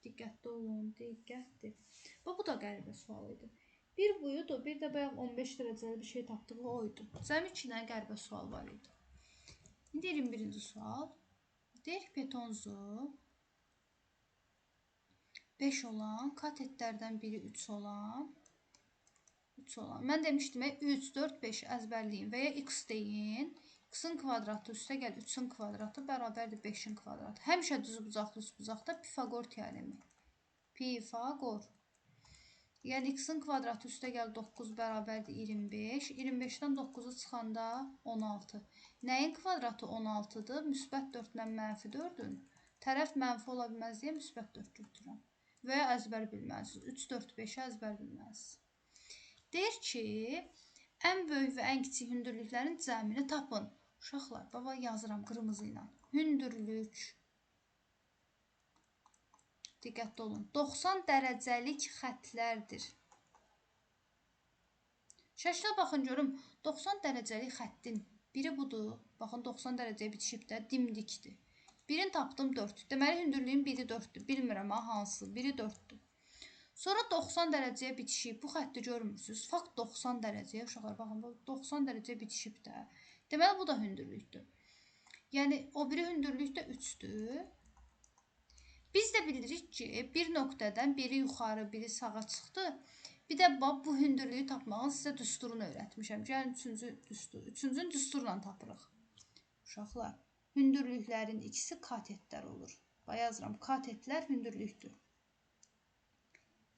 Diqqətli olun, diqqətli. Bu da qəribə sual idi. Bir buyudur, bir də bayaq 15 dərəcəli bir şey tapdığı oydu. Cəmi 2 dənə qəribə sual var idi. İndi 21-ci sual. Deyir hipotenuzu 5 olan, katetlərdən biri 3 olan. Mən demişdim, 3, 4, 5 əzbərləyin və ya x deyin. X-in kvadratı üstə gəl 3-ün kvadratı bərabərdir 5-in kvadratı. Həmişə düzbucaqlı üstbucaqda Pifagor teoremi. Pifagor. Yəni x-in kvadratı üstə gəl 9 bərabərdir 25. 25-dən 9-u çıxanda 16. Nəyin kvadratı 16-dır? Müsbət 4 ilə mənfi 4-ün. Tərəf mənfi ola bilməz deyə müsbət 4 götürürəm. Və ya əzbər bilməlisiniz. 3, 4, 5-i əzbər bilməlisiniz. Deyir ki, ən böyük və ən kiçik hündürlüklərin cəmini tapın. Uşaqlar, baba yazıram qırmızı ilə. Hündürlük. Diqqətli olun. 90 dərəcəlik xətlərdir. Şəklə baxın görüm. 90 dərəcəlik xəttin biri budur. Baxın 90 dərəcəyə bitişib də dimdikdir. Birini tapdım 4. Deməli hündürlüyün biri 4-dür. Bilmirəm hansı. Biri 4-dür. Sonra 90 dərəcəyə bitişib. Bu xətti görmürsünüz. Fakt 90 dərəcəyə uşaqlar baxın. 90 dərəcəyə bitişib də. Deməli bu da hündürlükdür. Yəni o biri hündürlük də 3-dür. Biz də bilirik ki, bir nöqtədən biri yuxarı, biri sağa çıxdı. Bir də bu hündürlüyü tapmağın sizə düsturunu öyrətmişəm. Gəlin üçüncü düstur. Üçüncünü düsturla tapırıq. Uşaqlar, hündürlüklərin ikisi katetlər olur. Yazıram, katetlər hündürlükdür.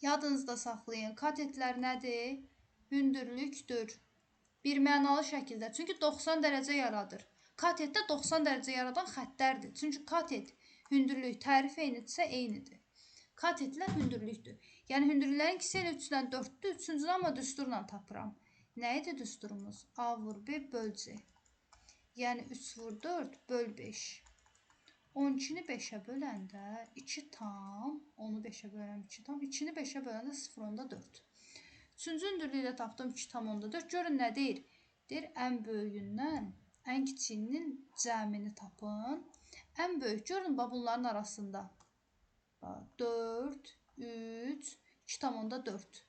Yadınızda saxlayın. Katetlər nədir? Hündürlükdür. Bir mənalı şəkildə. Çünki 90 dərəcə yaradır. Katetdə 90 dərəcə yaradan xəttlərdir. Çünki katet hündürlük tərif eynidirsə eynidir. Katetlər hündürlükdür. Yəni hündürlüklərin ikisi ilə 3-dən 4-dür. Üçüncünü amma düsturla tapıram. Nə idi düsturumuz? A vur B böl C. Yəni 3 vur 4 böl 5. 12-ni 5-ə böləndə 2 tam, onu 5-ə böləm 2 tam, 2-ni 5-ə böləndə 0,4. Üçüncü hündürlüyü də tapdım 2 tam onda 4. Görün nə deyir? Deyir ən böyüyündən ən kiçiyinin cəmini tapın. Ən böyük görün bunların arasında 4, 3, 2 tam onda 4.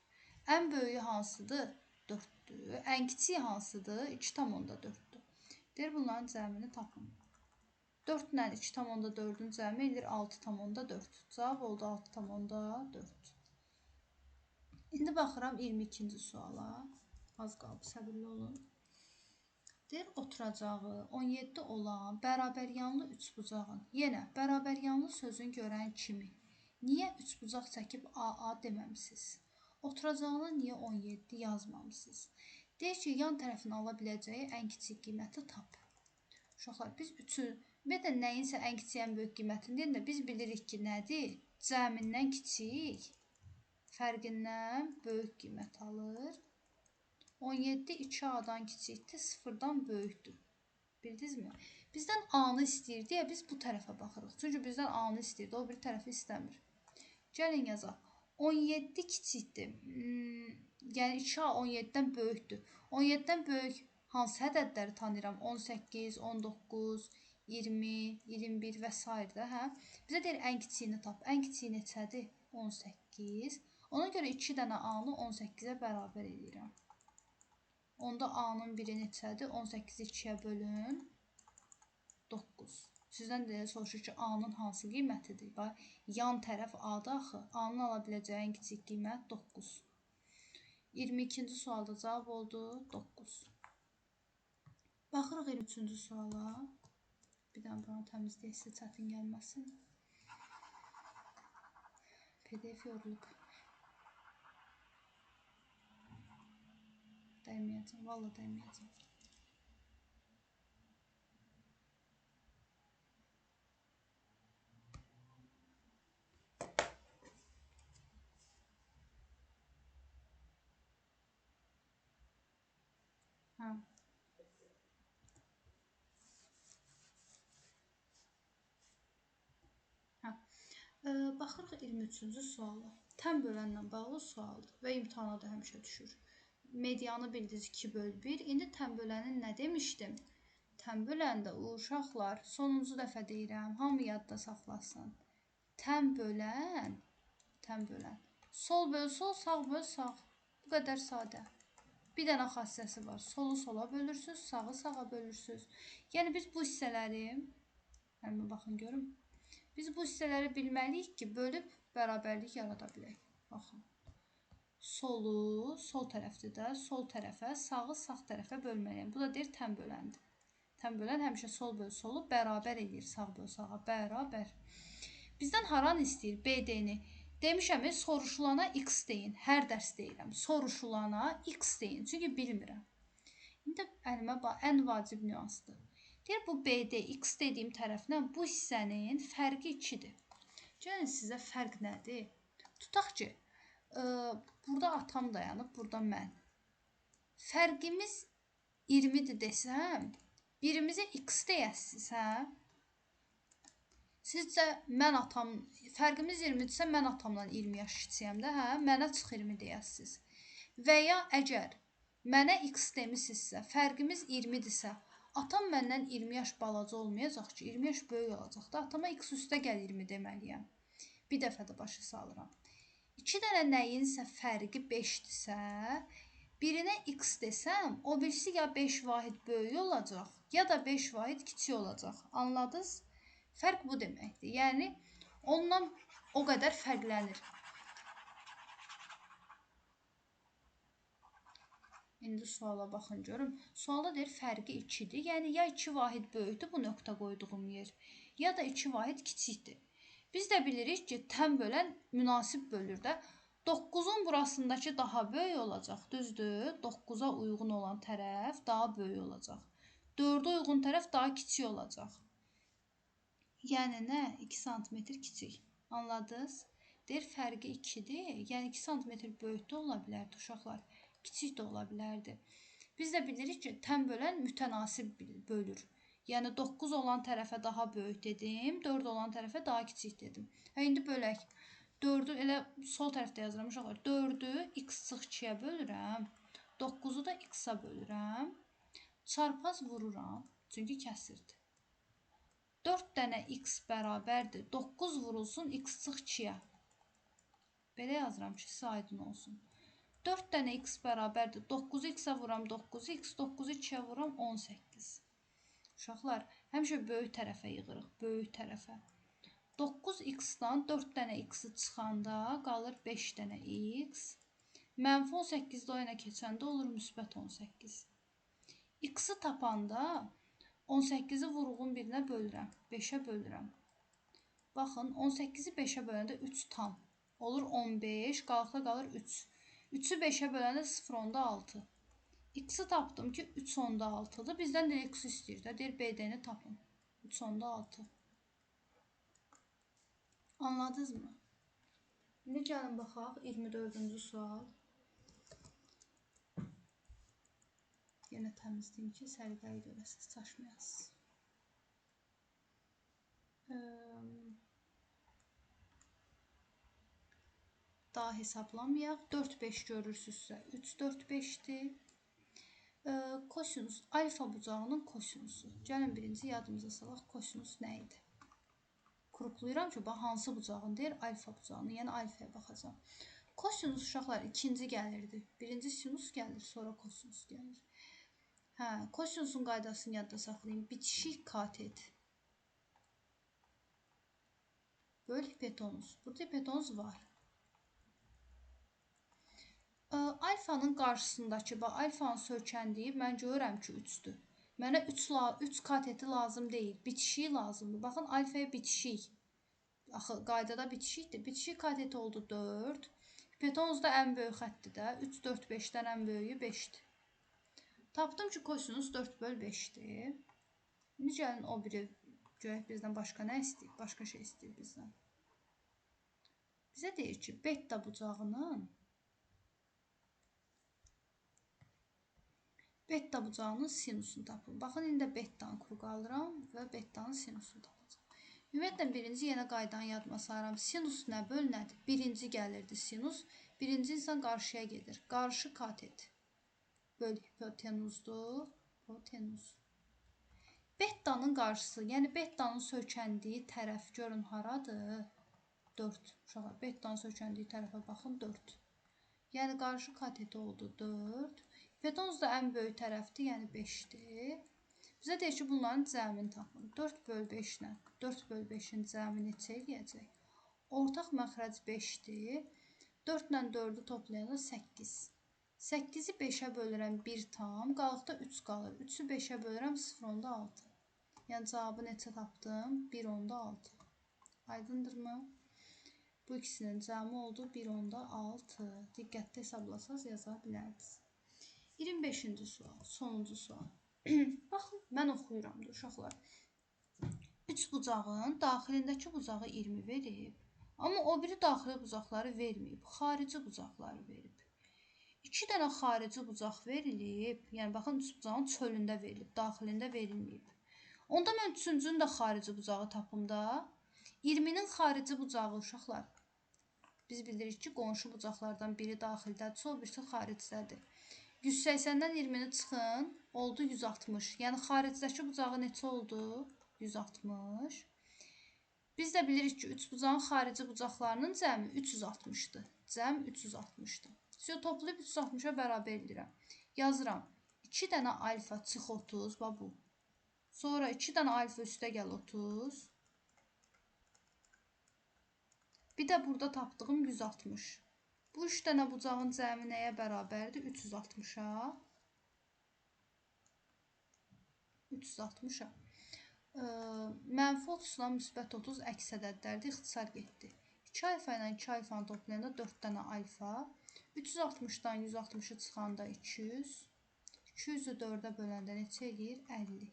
Ən böyüyü hansıdır? 4-dür. Ən kiçiyi hansıdır? 2,4-dür. Deyir, bunların cəmini tapın. 4 ilə 2,4-ün cəmi edir 6,4. Cavab oldu 6,4. İndi baxıram 22-ci suala. Az qaldı, səbirli olun. Deyir, oturacağı 17 olan bərabəryanlı üçbucağın. Yenə, bərabəryanlı sözün görən kimi. Niyə üçbucaq çəkib AA deməmisiz? Oturacağını niyə 17 yazmamısınız? Deyir ki, yan tərəfini ala biləcəyi ən kiçik qiyməti tap. Uşaqlar, biz bir də nəyinsə ən kiçik, ən böyük qiymətini deyəndə biz bilirik ki, nədir? Cəmindən kiçik, fərqindən böyük qiymət alır. 17 2A-dan kiçikdir, 0-dan böyükdür. Bildinizmi? Bizdən A-nı istəyir deyə biz bu tərəfə baxırıq. Çünki bizdən A-nı istəyirdi, o bir tərəfi istəmir. Gəlin yazaq. 17 kiçikdir. Yəni 2A 17-dən böyükdür. 17-dən böyük hansı ədədləri tanıyıram? 18, 19, 20, 21 və s. Hə? Bizə deyir, ən kiçiyini tap. Ən kiçiyi neçədir? 18. Ona görə 2 dənə A-nı 18-ə bərabər edirəm. Onda A-nın biri neçədir? 18-i 2-yə bölün. 9. Sizdən də soruşur ki, A-nın hansı qiymətidir? Yan tərəf A-da axı. A-nın ala biləcəyi ən kiçik qiymət 9. 22-ci sualda cavab oldu 9. Baxırıq 23-cü suala. Bir dənə bunu təmizləyək, sizə çətin gəlməsin. PDF yorulub. Dəyməyəcəm, valla dəyməyəcəm. Baxırıq 23-cü suala. Təm bölənlə bağlı sualdır və imtahana da həmişə düşür. Medianı bildiniz 2/1. İndi təm böləni nə demişdim? Təm böləndə uşaqlar, sonuncu dəfə deyirəm, hamı yadda saxlasın. Təm bölən. Sol böl sol, sağ böl sağ. Bu qədər sadə. Bir dənə xassəsi var. Solu sola bölürsünüz, sağı sağa bölürsünüz. Yəni biz bu hissələri, baxın görün. Biz bu hissələri bilməliyik ki, bölüb bərabərlik yarada bilək. Baxın. Solu sol tərəfdir də, sol tərəfə, sağı sağ tərəfə bölməliyəm. Bu da deyir təm böləndir. Təm bölən həmişə sol böl solu bərabər edir, sağ böl sağa, bərabər. Bizdən haranı istəyir? BD-ni. Demişəm, soruşulana x deyin. Hər dərs deyirəm. Soruşulana x deyin. Çünki bilmirəm. İndi əlimə bax, ən vacib nüansdır. Deyir, bu BD, x dediyim tərəflə bu hissənin fərqi 2-dir. Gəlin, sizə fərq nədir? Tutaq ki, burada atam dayanıb, burada mən. Fərqimiz 20-dir desəm, birimizə x deyəsiniz, hə? Sizcə, fərqimiz 20-dirsə, mən atamdan 20 yaş kiçiyəm də, hə? Mənə çıx 20 deyəsiniz. Və ya əgər mənə x demisinizsə, fərqimiz 20-dirsə, atam məndən 20 yaş balaca olmayacaq ki, 20 yaş böyük olacaq da, atama x üstə gəl 20 deməliyəm. Bir dəfə də başa salıram. 2 dənə nəyinsə fərqi 5-dirsə, birinə x desəm, o birisi ya 5 vahid böyük olacaq, ya da 5 vahid kiçik olacaq. Anladınız? Fərq bu deməkdir. Yəni, ondan o qədər fərqlənir. İndi suala baxın görüm. Sualda deyir fərqi 2-dir. Yəni ya 2 vahid böyükdür bu nöqtə qoyduğum yer, ya da 2 vahid kiçikdir. Biz də bilirik ki, təm bölən münasib bölür də. 9-un burasındakı daha böyük olacaq, düzdür? 9-a uyğun olan tərəf daha böyük olacaq. 4-ə uyğun tərəf daha kiçik olacaq. Yəni nə? 2 sm kiçik. Anladınız? Deyir fərqi 2-dir. Yəni 2 sm böyük də ola bilərdi uşaqlar. Kiçik də ola bilərdi. Biz də bilirik ki, təm bölən mütənasib bölür. Yəni 9 olan tərəfə daha böyük dedim, 4 olan tərəfə daha kiçik dedim. İndi bölək. 4-ü elə sol tərəfdə yazıram uşaqlar. 4-ü x-2-yə bölürəm. 9-u da x-a bölürəm. Çarpaz vururam, çünki kəsirdir. 4 dənə x bərabərdir. 9 vurulsun x-2-yə. Belə yazıram ki, sizə aydın olsun. 4 dənə x bərabərdir. 9-u x-ə vuram 9x, 9-u 2-yə vuram 18. Uşaqlar, həmişə böyük tərəfə yığırıq, böyük tərəfə. 9x-dan 4 dənə x-i çıxanda qalır 5 dənə x. Mənfi 18-də o yana keçəndə olur müsbət 18. X-i tapanda 18-i vuruğun birinə bölürəm, 5-ə bölürəm. Baxın, 18-i 5-ə böləndə 3 tam. Olur 15, qalıqda qalır 3. 3-ü 5-ə böləndə 0,6. X-i tapdım ki, 3,6-dır. Bizdən də x istəyir də. Deyir, BD-ni tapın. 3,6. Anladınız mı? İndi gəlin baxaq 24-cü sual. Yenə təmizləyim ki, səliqəyə görəsiniz, çaşmayasınız. Daha hesablamayaq. 4-5 görürsünüzsə 3, 4-5-dir. Kosinus, alfa bucağının kosinusu. Gəlin birinci yadımıza salaq, kosinus nə idi? Qruplayıram ki, hansı bucağın deyir? Alfa bucağını, yəni alfaya baxacağım. Kosinus uşaqlar ikinci gəlirdi. Birinci sinus gəlir, sonra kosinus gəlir. Kosinusun qaydasını yadda saxlayın. Bitişik katet. Böl hipotenuz. Burada hipotenuz var. Alfanın qarşısındakı, alfanın söykəndiyi mən görürəm ki, 3-dür. Mənə 3 kateti lazım deyil, bitişiyi lazımdır. Baxın, alfaya bitişik. Axı, qaydada bitişikdir. Bitişik kateti oldu 4. Hipotenuzda ən böyük xətdir də. 3, 4, 5-dən ən böyüyü 5-dir. Tapdım ki, kosinus 4 böl 5-dir. İndi gəlin o biri görək bizdən başqa nə istəyir? Başqa şey istəyir bizdən. Bizə deyir ki, beta bucağının sinusunu tapın. Baxın, indi betanı kuru alıram və betanın sinusunu tapacağım. Ümumiyyətlə, birinci yenə qaydanı yadıma salıram. Sinus nə böl nədir? Birinci gəlirdi sinus. Birinci insan qarşıya gedir. Qarşı katet. Böl hipotenuzdur. Hipotenuz. Betanın qarşısı, yəni betanın söykəndiyi tərəf görün haradır? 4. Uşaqlar, betanın söykəndiyi tərəfə baxın 4. Yəni qarşı kateti oldu 4. Hipotenuz da ən böyük tərəfdir, yəni 5-dir. Bizə deyir ki, bunların cəmini tapın. 4 böl 5 ilə 4 böl 5-in cəmi neçə eləyəcək? Ortaq məxrəc 5-dir. 4 ilə 4-ü toplayanda 8. 8-i 5-ə bölürəm 1 tam, qalıqda 3 qalır. 3-ü 5-ə bölürəm 0,6. Yəni cavabı neçə tapdım? 1,6. Aydındırmı? Bu ikisinin cəmi oldu 1,6. Diqqətli hesablasaz yaza bilərdiniz. 25-ci sual, sonuncu sual. Baxın, mən oxuyuram uşaqlar. 3 bucağın daxilindəki bucağı 20 verib, amma o biri daxili bucaqları verməyib, xarici bucaqları verib. 2 dənə xarici bucaq verilib, yəni baxın 3 bucağın çölündə verilib, daxilində verilməyib. Onda mən 3-cünün də xarici bucağı tapım da. 20-nin xarici bucağı uşaqlar. Biz bilirik ki, qonşu bucaqlardan biri daxildədirsə, o birisi xaricdədir. 180-dən 20-ni çıxın, oldu 160. Yəni, xaricdəki bucağı neçə oldu? 160. Biz də bilirik ki, 3 bucağın xarici bucaqlarının cəmi 360-dır. Cəm 360-dır. Toplayıb 360-a bərabər edirəm. Yazıram. 2 dənə alfa çıx 30, bu. Sonra 2 dənə alfa üstə gəl 30. Bir də burada tapdığım 160. Bu 3 dənə bucağın cəmi nəyə bərabərdir? 360-a. 360-a. Mənfi 30-dan müsbət 30 əks ədədlərdir, ixtisar getdi. 2 alfa ilə 2 alfanı toplayanda 4 dənə alfa. 360-dan 160-ı çıxanda 200. 200-ü 4-ə böləndə neçə eləyir? 50.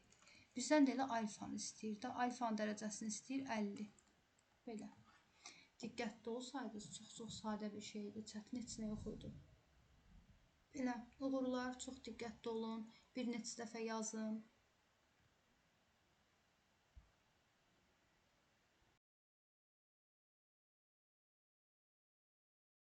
Bizdən də elə alfanı istəyir də. Alfanın dərəcəsini istəyir 50. Belə. Diqqətli olsaydınız, çox sadə bir şeydir, çətin heç nə yox idi. Belə, uğurlar, çox diqqətli olun, bir neçə dəfə yazın.